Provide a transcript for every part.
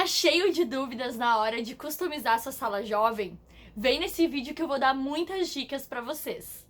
cheio de dúvidas na hora de customizar sua sala jovem? Vem nesse vídeo que eu vou dar muitas dicas pra vocês.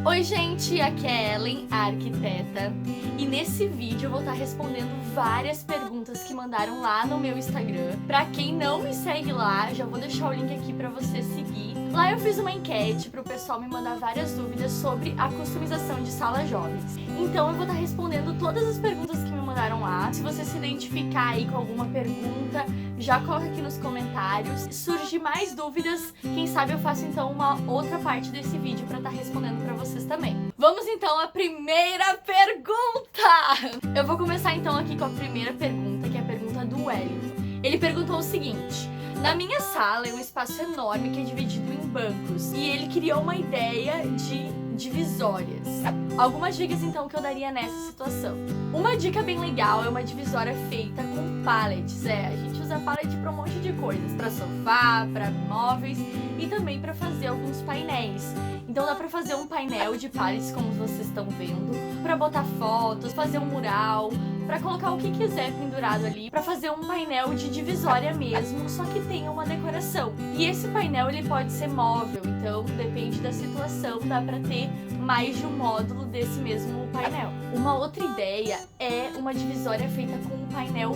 Oi gente, aqui é Ellen, a arquiteta, e nesse vídeo eu vou estar respondendo várias perguntas que mandaram lá no meu Instagram. Pra quem não me segue lá, já vou deixar o link aqui pra você seguir. Lá eu fiz uma enquete pro pessoal me mandar várias dúvidas sobre a customização de salas jovens. Então eu vou estar respondendo todas as perguntas que me mandaram lá. Se você se identificar aí com alguma pergunta, já coloca aqui nos comentários. Se surgir mais dúvidas, quem sabe eu faço então uma outra parte desse vídeo pra estar respondendo pra vocês também. Vamos então à primeira pergunta! Eu vou começar então aqui com a primeira pergunta, que é a pergunta do Wellington. Ele perguntou o seguinte: na minha sala é um espaço enorme que é dividido em bancos e ele criou uma ideia de divisórias. Algumas dicas então que eu daria nessa situação. Uma dica bem legal é uma divisória feita com pallets. A gente usa pallet para um monte de coisas, para sofá, para móveis e também para fazer alguns painéis. Então dá para fazer um painel de pallets como vocês estão vendo, para botar fotos, fazer um mural, para colocar o que quiser pendurado ali, para fazer um painel de divisória mesmo, só que tenha uma decoração. E esse painel ele pode ser móvel, então depende da situação, dá para ter mais de um módulo desse mesmo painel. Uma outra ideia é uma divisória feita com um painel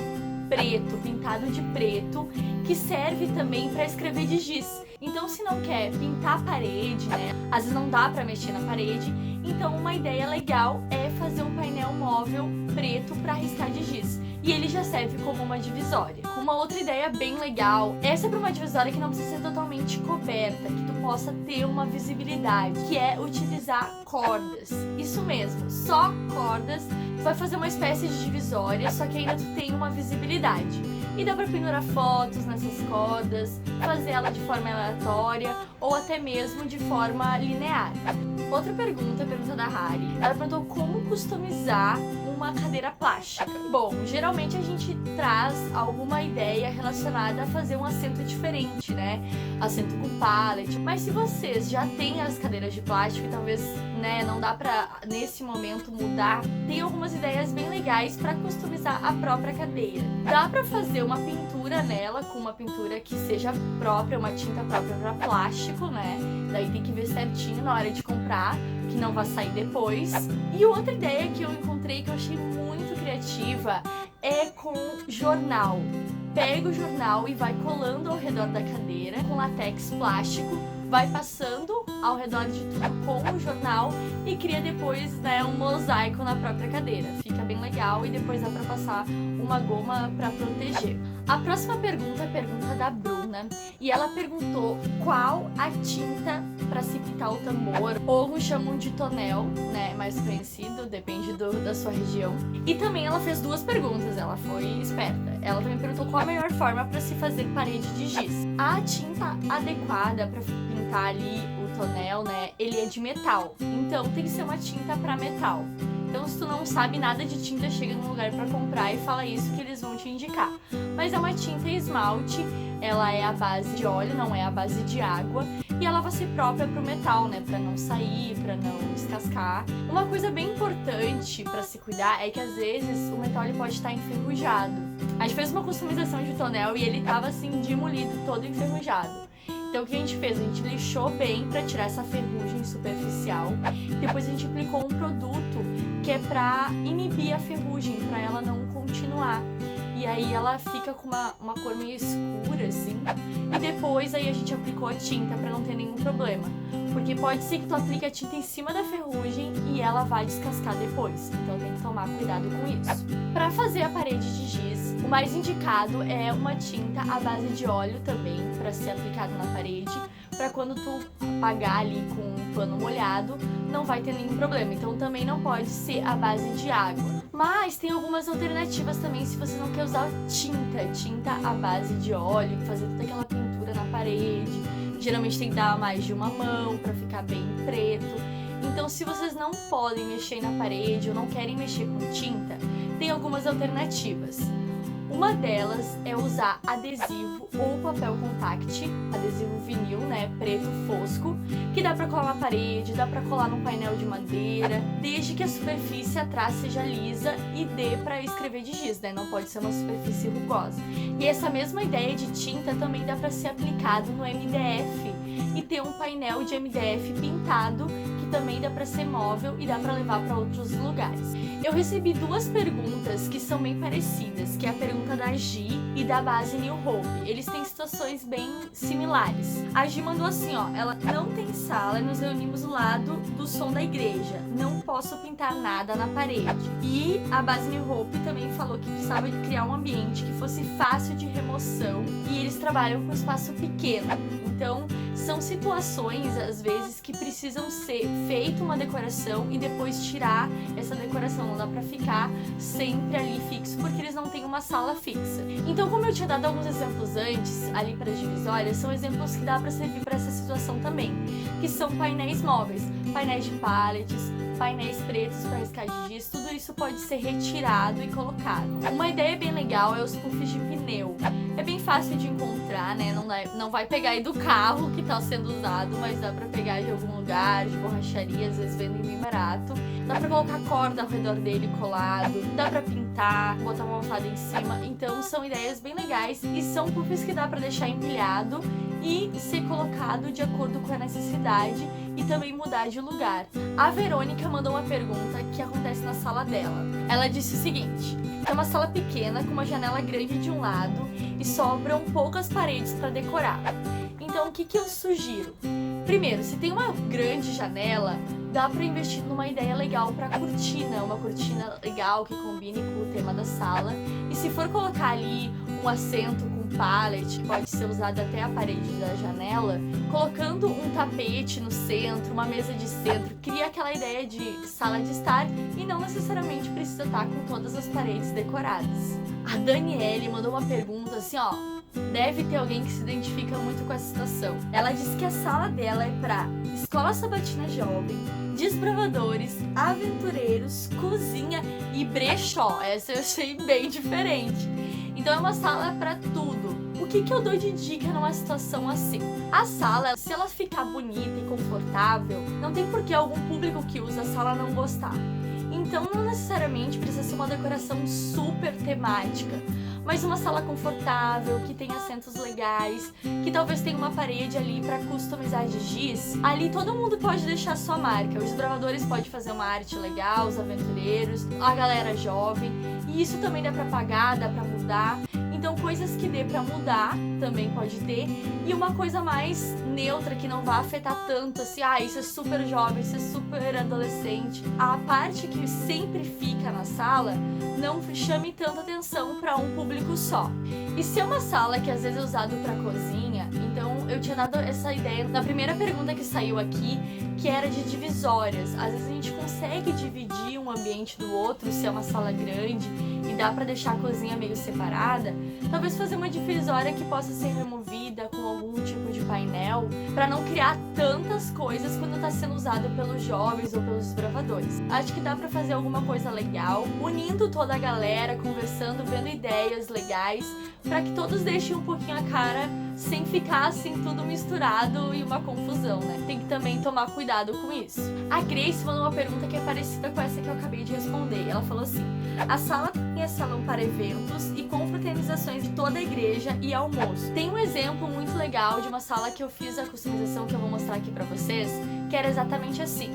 preto, pintado de preto, que serve também para escrever de giz. Então se não quer pintar a parede, às vezes não dá para mexer na parede, então uma ideia legal é fazer um painel móvel preto para riscar de giz. E ele já serve como uma divisória. Uma outra ideia bem legal, essa é para uma divisória que não precisa ser totalmente coberta, que tu possa ter uma visibilidade, que é utilizar cordas. Isso mesmo, só cordas. Tu vai fazer uma espécie de divisória, só que ainda tu tem uma visibilidade. E dá para pendurar fotos nessas cordas, fazer ela de forma aleatória ou até mesmo de forma linear. Outra pergunta, a pergunta da Hari, ela perguntou como customizar uma cadeira plástica. Bom, geralmente a gente traz alguma ideia relacionada a fazer um assento diferente, assento com pallet. Mas se vocês já têm as cadeiras de plástico e talvez, não dá pra nesse momento mudar, tem algumas ideias bem legais para customizar a própria cadeira. Dá pra fazer uma pintura nela, com uma pintura que seja própria, uma tinta própria para plástico, Daí tem que ver certinho na hora de comprar, que não vai sair depois. E outra ideia que eu encontrei que eu achei muito criativa é com jornal. Pega o jornal e vai colando ao redor da cadeira com latex plástico, vai passando ao redor de tudo com o jornal e cria depois um mosaico na própria cadeira. Fica bem legal e depois dá pra passar uma goma pra proteger. A próxima pergunta é a pergunta da Bruna e ela perguntou qual a tinta para se pintar o tambor, ou chamam de tonel, mais conhecido, depende da sua região. E também ela fez duas perguntas, ela foi esperta. Ela também perguntou qual a melhor forma para se fazer parede de giz. A tinta adequada para pintar ali o tonel, ele é de metal, então tem que ser uma tinta para metal. Então se tu não sabe nada de tinta, chega num lugar para comprar e fala isso que eles vão te indicar. Mas é uma tinta esmalte, ela é à base de óleo, não é à base de água, e ela vai ser própria para o metal, para não sair, para não descascar. Uma coisa bem importante para se cuidar é que às vezes o metal ele pode estar enferrujado. A gente fez uma customização de tonel e ele estava assim demolido, todo enferrujado. Então o que a gente fez? A gente lixou bem para tirar essa ferrugem superficial. Depois a gente aplicou um produto que é para inibir a ferrugem, para ela não continuar. E aí ela fica com uma cor meio escura assim. E depois aí a gente aplicou a tinta para não ter nenhum problema. Porque pode ser que tu aplique a tinta em cima da ferrugem e ela vai descascar depois. Então tem que tomar cuidado com isso. Para fazer a parede de giz, o mais indicado é uma tinta à base de óleo também, para ser aplicado na parede, para quando tu apagar ali com um pano molhado, não vai ter nenhum problema. Então também não pode ser à base de água. Mas tem algumas alternativas também se você não quer usar tinta à base de óleo, fazer toda aquela pintura na parede. Geralmente tem que dar mais de uma mão para ficar bem preto. Então se vocês não podem mexer na parede ou não querem mexer com tinta, tem algumas alternativas. Uma delas é usar adesivo ou papel contact, adesivo vinil, né, preto fosco, que dá pra colar na parede, dá pra colar num painel de madeira, desde que a superfície atrás seja lisa e dê pra escrever de giz, né, não pode ser uma superfície rugosa. E essa mesma ideia de tinta também dá pra ser aplicado no MDF e ter um painel de MDF pintado, que também dá pra ser móvel e dá pra levar pra outros lugares. Eu recebi duas perguntas que são bem parecidas, que é a pergunta da Gi e da base New Hope. Eles têm situações bem similares. A Gi mandou assim, ó, ela não tem sala e nos reunimos do lado do som da igreja. Não posso pintar nada na parede. E a base New Hope também falou que precisava de criar um ambiente que fosse fácil de remoção e eles trabalham com espaço pequeno. Então, são situações, às vezes, que precisam ser feita uma decoração e depois tirar essa decoração. Não dá pra ficar sempre ali fixo, porque eles não têm uma sala fixa. Então, como eu tinha dado alguns exemplos antes, ali para as divisórias, são exemplos que dá pra servir para essa situação também, que são painéis móveis, painéis de pallets, painéis pretos para riscar de giz, tudo isso pode ser retirado e colocado. Uma ideia bem legal é os puffs de pneu. É bem fácil de encontrar, né? Não vai pegar aí do carro que tá sendo usado, mas dá pra pegar de algum lugar, de borracharia, às vezes vendem bem barato. Dá pra colocar corda ao redor dele colado, dá pra pintar, botar uma almofada em cima. Então são ideias bem legais e são puffs que dá pra deixar empilhado e ser colocado de acordo com a necessidade e também mudar de lugar. A Verônica mandou uma pergunta que acontece na sala dela. Ela disse o seguinte: é uma sala pequena com uma janela grande de um lado e sobram poucas paredes para decorar. Então o que eu sugiro? Primeiro, se tem uma grande janela, dá para investir numa ideia legal para cortina, uma cortina legal que combine com o tema da sala. E se for colocar ali um assento com pallet, pode ser usado até a parede da janela, colocando um tapete no centro, uma mesa de centro, cria aquela ideia de sala de estar e não necessariamente precisa estar com todas as paredes decoradas. A Daniele mandou uma pergunta assim, ó, deve ter alguém que se identifica muito com essa situação. Ela disse que a sala dela é para escola sabatina jovem, desbravadores, aventureiros, cozinha e brechó. Essa eu achei bem diferente. Então é uma sala para tudo. O que eu dou de dica numa situação assim? A sala, se ela ficar bonita e confortável, não tem por que algum público que usa a sala não gostar. Então não necessariamente precisa ser uma decoração super temática, mas uma sala confortável, que tem assentos legais, que talvez tenha uma parede ali para customizar de giz. Ali todo mundo pode deixar sua marca. Os desbravadores podem fazer uma arte legal, os aventureiros, a galera jovem. E isso também dá para pagar, dá para mudar. Então coisas que dê pra mudar também pode ter. E uma coisa mais neutra, que não vai afetar tanto assim, isso é super jovem, isso é super adolescente. A parte que sempre fica na sala não chame tanta atenção pra um público só. E se é uma sala que às vezes é usado pra cozinha, então eu tinha dado essa ideia na primeira pergunta que saiu aqui, que era de divisórias. Às vezes a gente consegue dividir um ambiente do outro, se é uma sala grande e dá pra deixar a cozinha meio separada, talvez fazer uma divisória que possa ser removida com algum tipo de painel, pra não criar tantas coisas quando tá sendo usado pelos jovens ou pelos desbravadores. Acho que dá pra fazer alguma coisa legal, unindo toda a galera, conversando, vendo ideias legais, pra que todos deixem um pouquinho a cara, sem ficar assim tudo misturado e uma confusão, né? Tem que também tomar cuidado com isso. A Grace mandou uma pergunta que é parecida com essa que eu acabei de responder. Ela falou assim: a sala tem salão para eventos e confraternizações de toda a igreja e almoço. Tem um exemplo muito legal de uma sala que eu fiz a customização, que eu vou mostrar aqui pra vocês, que era exatamente assim.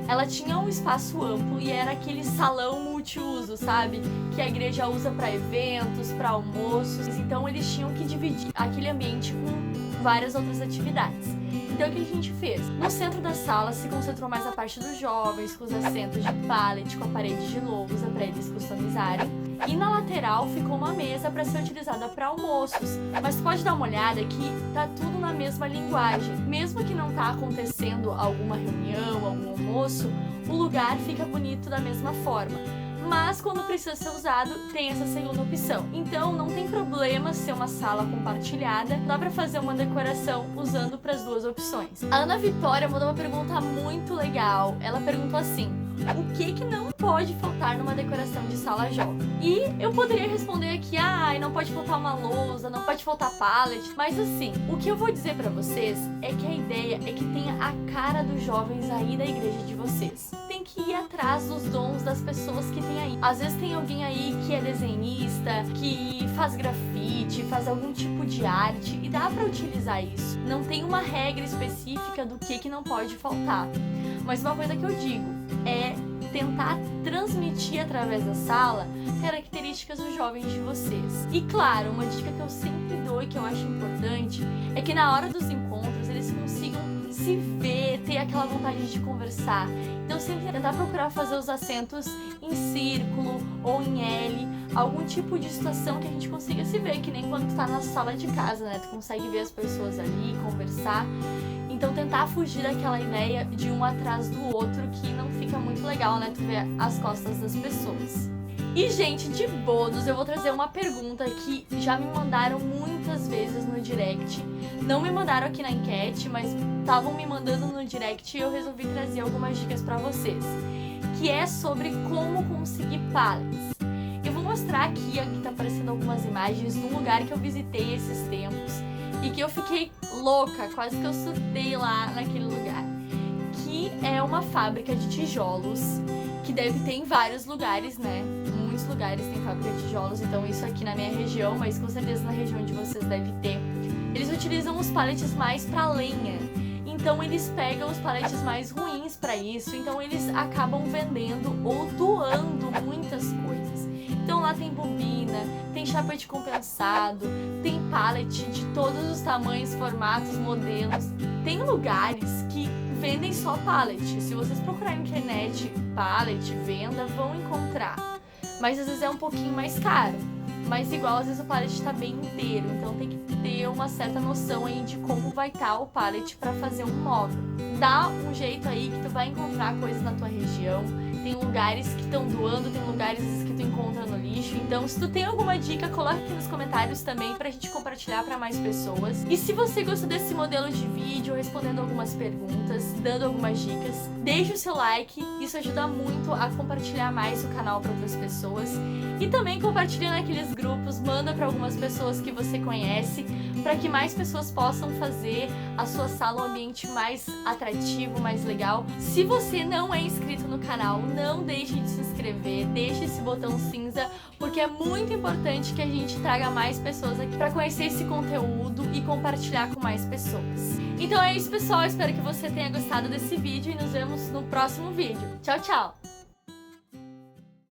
Ela tinha um espaço amplo e era aquele salão multiuso, sabe? Que a igreja usa para eventos, para almoços. Então eles tinham que dividir aquele ambiente com várias outras atividades. Então o que a gente fez? No centro da sala se concentrou mais a parte dos jovens, com os assentos de pallet, com a parede de lousa para eles customizarem. E na lateral ficou uma mesa para ser utilizada para almoços. Mas pode dar uma olhada que tá tudo na mesma linguagem. Mesmo que não tá acontecendo alguma reunião, algum almoço, o lugar fica bonito da mesma forma. mas quando precisa ser usado, tem essa segunda opção. Então não tem problema ser uma sala compartilhada, dá pra fazer uma decoração usando para as duas opções. A Ana Vitória mandou uma pergunta muito legal. Ela perguntou assim: o que não pode faltar numa decoração de sala jovem? E eu poderia responder aqui, não pode faltar uma lousa, não pode faltar pallet, mas assim, o que eu vou dizer pra vocês é que a ideia é que tenha a cara dos jovens aí da igreja de vocês. Tem que ir atrás dos dons das pessoas que tem aí. Às vezes tem alguém aí que é desenhista, que faz grafite, faz algum tipo de arte e dá pra utilizar isso. Não tem uma regra específica do que não pode faltar. Mas uma coisa que eu digo é tentar transmitir através da sala características dos jovens de vocês. E claro, uma dica que eu sempre dou e que eu acho importante é que na hora dos encontros eles consigam se ver, ter aquela vontade de conversar. Então sempre tentar procurar fazer os assentos em círculo ou em L, algum tipo de situação que a gente consiga se ver, que nem quando tu tá na sala de casa, né? Tu consegue ver as pessoas ali, conversar. Então tentar fugir daquela ideia de um atrás do outro, que não fica muito legal, né? Tu ver as costas das pessoas. E, gente, de bônus, eu vou trazer uma pergunta que já me mandaram muitas vezes no direct. Não me mandaram aqui na enquete, mas estavam me mandando no direct e eu resolvi trazer algumas dicas pra vocês. Que é sobre como conseguir pallets. Eu vou mostrar aqui tá aparecendo algumas imagens de um lugar que eu visitei esses tempos e que eu fiquei louca, quase que eu surtei lá naquele lugar. Que é uma fábrica de tijolos, que deve ter em vários lugares, né? Muitos lugares tem fábrica de tijolos, então isso aqui na minha região, mas com certeza na região de vocês deve ter. Eles utilizam os pallets mais pra lenha, então eles pegam os pallets mais ruins pra isso, então eles acabam vendendo ou doando muitas coisas. Então lá tem bobina, tem chapete compensado, tem pallet de todos os tamanhos, formatos, modelos. Tem lugares que vendem só pallet. Se vocês procurarem na internet pallet, venda, vão encontrar. Mas às vezes é um pouquinho mais caro. Mas igual, às vezes o pallet tá bem inteiro. Então tem que ter uma certa noção aí de como vai estar o pallet para fazer um móvel. Dá um jeito aí que tu vai encontrar coisas na tua região. Tem lugares que estão doando, tem lugares que tu encontra no lixo. Então, se tu tem alguma dica, coloca aqui nos comentários também pra gente compartilhar pra mais pessoas. E se você gostou desse modelo de vídeo, respondendo algumas perguntas, dando algumas dicas, deixe o seu like. Isso ajuda muito a compartilhar mais o canal pra outras pessoas. E também compartilha naqueles grupos, manda pra algumas pessoas que você conhece, pra que mais pessoas possam fazer a sua sala um ambiente mais atrativo, mais legal. Se você não é inscrito no canal, não deixe de se inscrever, deixe esse botão cinza, porque é muito importante que a gente traga mais pessoas aqui para conhecer esse conteúdo e compartilhar com mais pessoas. Então é isso, pessoal, espero que você tenha gostado desse vídeo e nos vemos no próximo vídeo. Tchau, tchau!